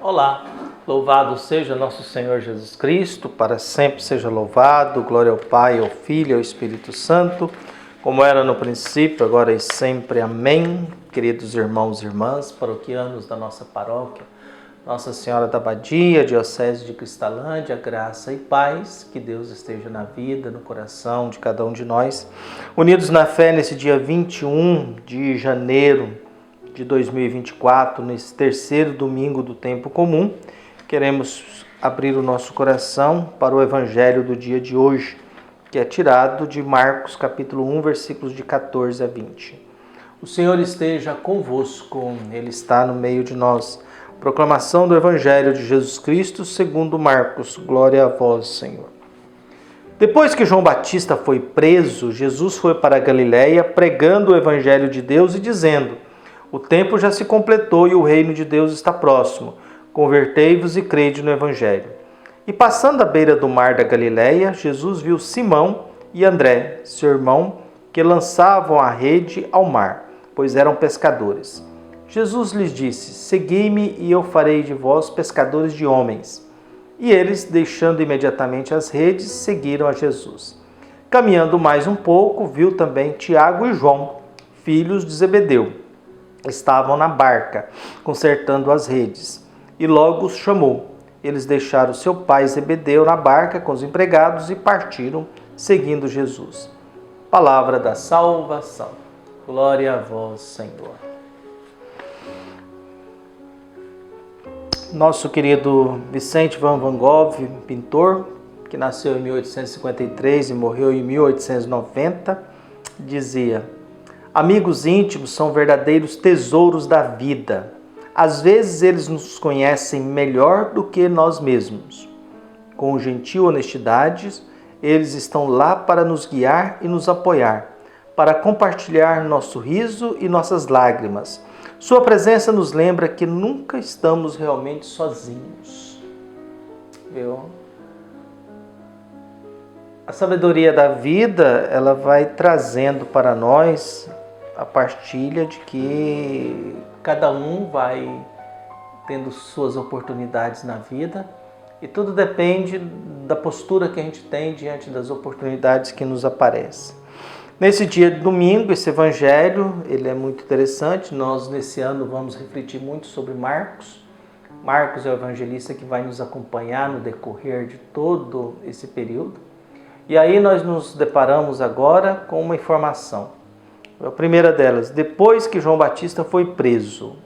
Olá, louvado seja nosso Senhor Jesus Cristo, para sempre seja louvado, glória ao Pai, ao Filho e ao Espírito Santo, como era no princípio, agora e sempre, amém. Queridos irmãos e irmãs, paroquianos da nossa paróquia, Nossa Senhora da Abadia, Diocese de Cristalândia, graça e paz, que Deus esteja na vida, no coração de cada um de nós, unidos na fé nesse dia 21 de janeiro de 2024, nesse terceiro domingo do tempo comum. Queremos abrir o nosso coração para o evangelho do dia de hoje, que é tirado de Marcos capítulo 1, versículos de 14 a 20. O Senhor esteja convosco, Ele está no meio de nós. Proclamação do evangelho de Jesus Cristo segundo Marcos. Glória a vós, Senhor. Depois que João Batista foi preso, Jesus foi para a Galiléia pregando o evangelho de Deus e dizendo: o tempo já se completou e o reino de Deus está próximo. Convertei-vos e crede no evangelho. E passando à beira do mar da Galiléia, Jesus viu Simão e André, seu irmão, que lançavam a rede ao mar, pois eram pescadores. Jesus lhes disse: segui-me e eu farei de vós pescadores de homens. E eles, deixando imediatamente as redes, seguiram a Jesus. Caminhando mais um pouco, viu também Tiago e João, filhos de Zebedeu. Estavam na barca, consertando as redes, e logo os chamou. Eles deixaram seu pai Zebedeu na barca com os empregados e partiram, seguindo Jesus. Palavra da salvação. Glória a vós, Senhor. Nosso querido Vicente Van Gogh, pintor, que nasceu em 1853 e morreu em 1890, dizia: amigos íntimos são verdadeiros tesouros da vida. Às vezes eles nos conhecem melhor do que nós mesmos. Com gentil honestidade, eles estão lá para nos guiar e nos apoiar, para compartilhar nosso riso e nossas lágrimas. Sua presença nos lembra que nunca estamos realmente sozinhos. Viu? A sabedoria da vida, ela vai trazendo para nós a partilha de que cada um vai tendo suas oportunidades na vida e tudo depende da postura que a gente tem diante das oportunidades que nos aparecem. Nesse dia de domingo, esse evangelho, ele é muito interessante. Nós, nesse ano, vamos refletir muito sobre Marcos. Marcos é o evangelista que vai nos acompanhar no decorrer de todo esse período. E aí nós nos deparamos agora com uma informação. A primeira delas: depois que João Batista foi preso.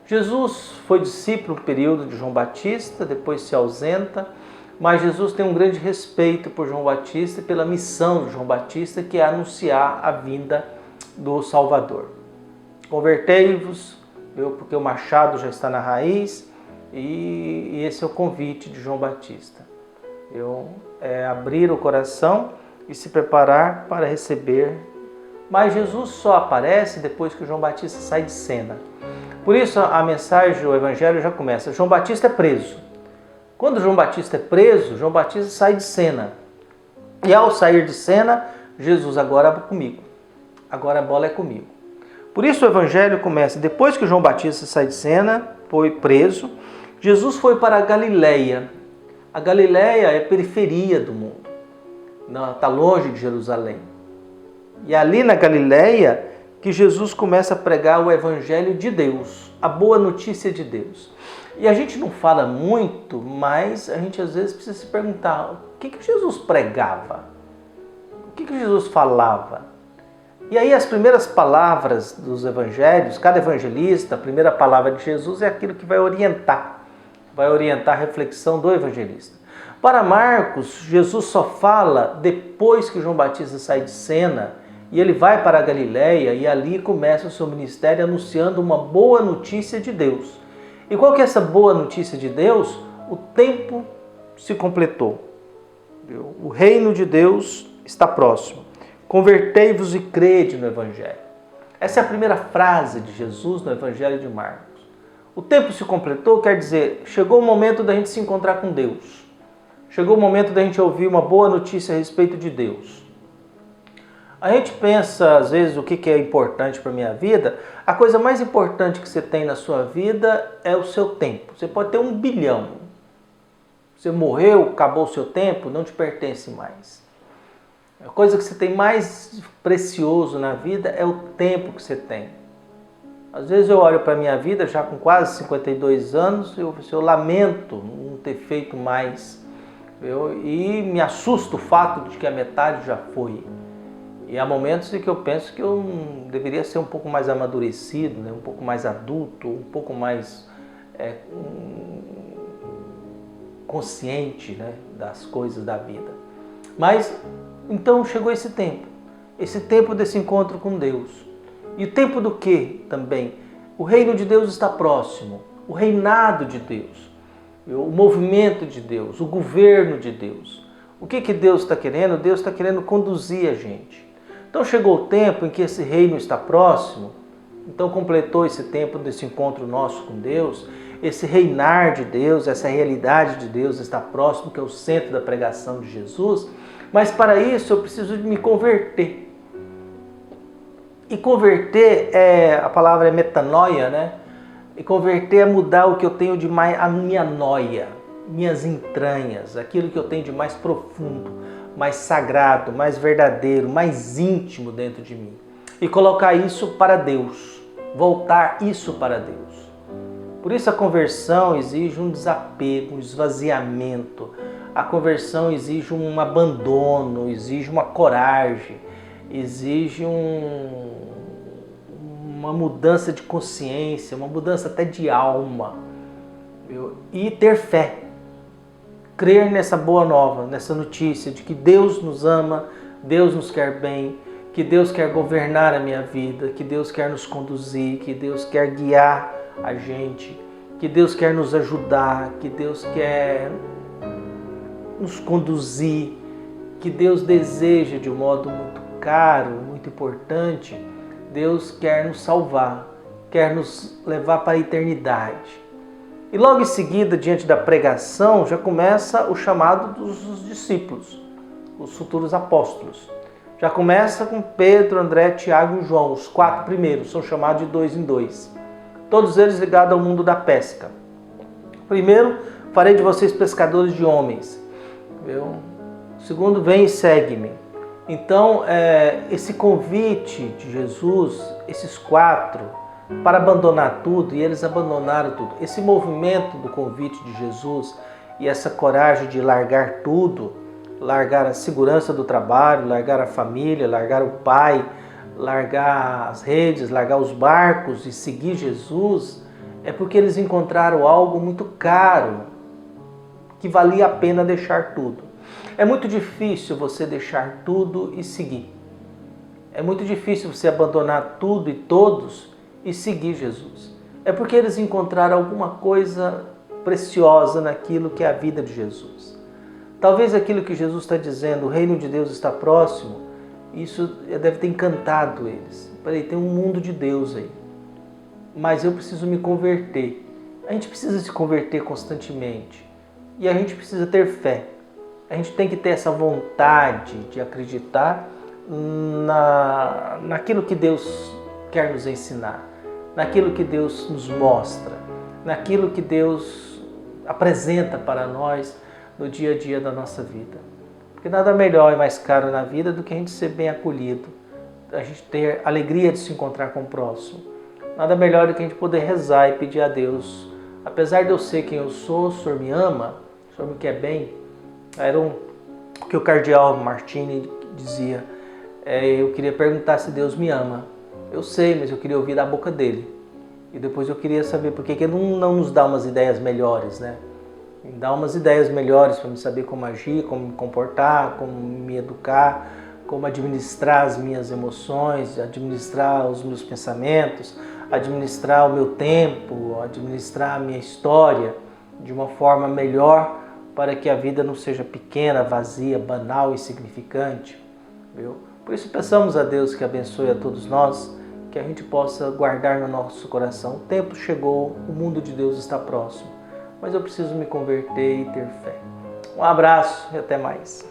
Jesus foi discípulo no período de João Batista, depois se ausenta, mas Jesus tem um grande respeito por João Batista e pela missão de João Batista, que é anunciar a vinda do Salvador. Convertei-vos, porque o machado já está na raiz, e esse é o convite de João Batista. Abrir o coração e se preparar para receber. Mas Jesus só aparece depois que João Batista sai de cena. Por isso a mensagem, o evangelho já começa: João Batista é preso. Quando João Batista é preso, João Batista sai de cena. E ao sair de cena, Jesus: agora é comigo. Agora a bola é comigo. Por isso o evangelho começa: depois que João Batista sai de cena, foi preso, Jesus foi para a Galiléia. A Galiléia é a periferia do mundo. Está longe de Jerusalém. E ali na Galiléia que Jesus começa a pregar o evangelho de Deus, a boa notícia de Deus. E a gente não fala muito, mas a gente às vezes precisa se perguntar: o que Jesus pregava? O que Jesus falava? E aí as primeiras palavras dos evangelhos, cada evangelista, a primeira palavra de Jesus é aquilo que vai orientar a reflexão do evangelista. Para Marcos, Jesus só fala depois que João Batista sai de cena, e ele vai para a Galiléia e ali começa o seu ministério anunciando uma boa notícia de Deus. E qual que é essa boa notícia de Deus? O tempo se completou. O reino de Deus está próximo. Convertei-vos e crede no evangelho. Essa é a primeira frase de Jesus no evangelho de Marcos. O tempo se completou quer dizer, chegou o momento da gente se encontrar com Deus. Chegou o momento da gente ouvir uma boa notícia a respeito de Deus. A gente pensa, às vezes, o que é importante para a minha vida. A coisa mais importante que você tem na sua vida é o seu tempo. Você pode ter 1 bilhão. Você morreu, acabou o seu tempo, não te pertence mais. A coisa que você tem mais precioso na vida é o tempo que você tem. Às vezes eu olho para a minha vida, já com quase 52 anos, eu lamento não ter feito mais. E me assusta o fato de que a metade já foi. E há momentos em que eu penso que eu deveria ser um pouco mais amadurecido, né? Um pouco mais adulto, um pouco mais consciente, né? Das coisas da vida. Mas, então chegou esse tempo desse encontro com Deus. E o tempo do quê também? O reino de Deus está próximo, o reinado de Deus, o movimento de Deus, o governo de Deus. O que Deus está querendo? Deus está querendo conduzir a gente. Então chegou o tempo em que esse reino está próximo, então completou esse tempo desse encontro nosso com Deus, esse reinar de Deus, essa realidade de Deus está próximo, que é o centro da pregação de Jesus, mas para isso eu preciso de me converter. E converter, a palavra é metanoia, né? E converter é mudar o que eu tenho de mais, a minha noia, minhas entranhas, aquilo que eu tenho de mais profundo, mais sagrado, mais verdadeiro, mais íntimo dentro de mim. E colocar isso para Deus, voltar isso para Deus. Por isso a conversão exige um desapego, um esvaziamento. A conversão exige um abandono, exige uma coragem, exige uma mudança de consciência, uma mudança até de alma. E ter fé. Crer nessa boa nova, nessa notícia de que Deus nos ama, Deus nos quer bem, que Deus quer governar a minha vida, que Deus quer nos conduzir, que Deus quer guiar a gente, que Deus quer nos ajudar, que Deus quer nos conduzir, que Deus deseja de um modo muito caro, muito importante, Deus quer nos salvar, quer nos levar para a eternidade. E logo em seguida, diante da pregação, já começa o chamado dos discípulos, os futuros apóstolos. Já começa com Pedro, André, Tiago e João, os 4 primeiros, são chamados de 2 em 2. Todos eles ligados ao mundo da pesca. Primeiro, farei de vocês pescadores de homens. Segundo, vem e segue-me. Então, esse convite de Jesus, esses 4, para abandonar tudo, e eles abandonaram tudo. Esse movimento do convite de Jesus e essa coragem de largar tudo, largar a segurança do trabalho, largar a família, largar o pai, largar as redes, largar os barcos e seguir Jesus, é porque eles encontraram algo muito caro, que valia a pena deixar tudo. É muito difícil você deixar tudo e seguir. É muito difícil você abandonar tudo e todos e seguir Jesus. É porque eles encontraram alguma coisa preciosa naquilo que é a vida de Jesus. Talvez aquilo que Jesus está dizendo, o reino de Deus está próximo, isso deve ter encantado eles. Peraí, tem um mundo de Deus aí. Mas eu preciso me converter. A gente precisa se converter constantemente. E a gente precisa ter fé. A gente tem que ter essa vontade de acreditar naquilo que Deus quer nos ensinar, naquilo que Deus nos mostra, naquilo que Deus apresenta para nós no dia a dia da nossa vida. Porque nada melhor e mais caro na vida do que a gente ser bem acolhido, a gente ter alegria de se encontrar com o próximo. Nada melhor do que a gente poder rezar e pedir a Deus, apesar de eu ser quem eu sou, o Senhor me ama, o Senhor me quer bem. Era o que o cardeal Martini dizia, eu queria perguntar se Deus me ama. Eu sei, mas eu queria ouvir da boca dele. E depois eu queria saber por que ele não nos dá umas ideias melhores, né? Me dá umas ideias melhores para me saber como agir, como me comportar, como me educar, como administrar as minhas emoções, administrar os meus pensamentos, administrar o meu tempo, administrar a minha história de uma forma melhor para que a vida não seja pequena, vazia, banal e insignificante. Viu? Por isso peçamos a Deus que abençoe a todos nós, que a gente possa guardar no nosso coração. O tempo chegou, o mundo de Deus está próximo, mas eu preciso me converter e ter fé. Um abraço e até mais.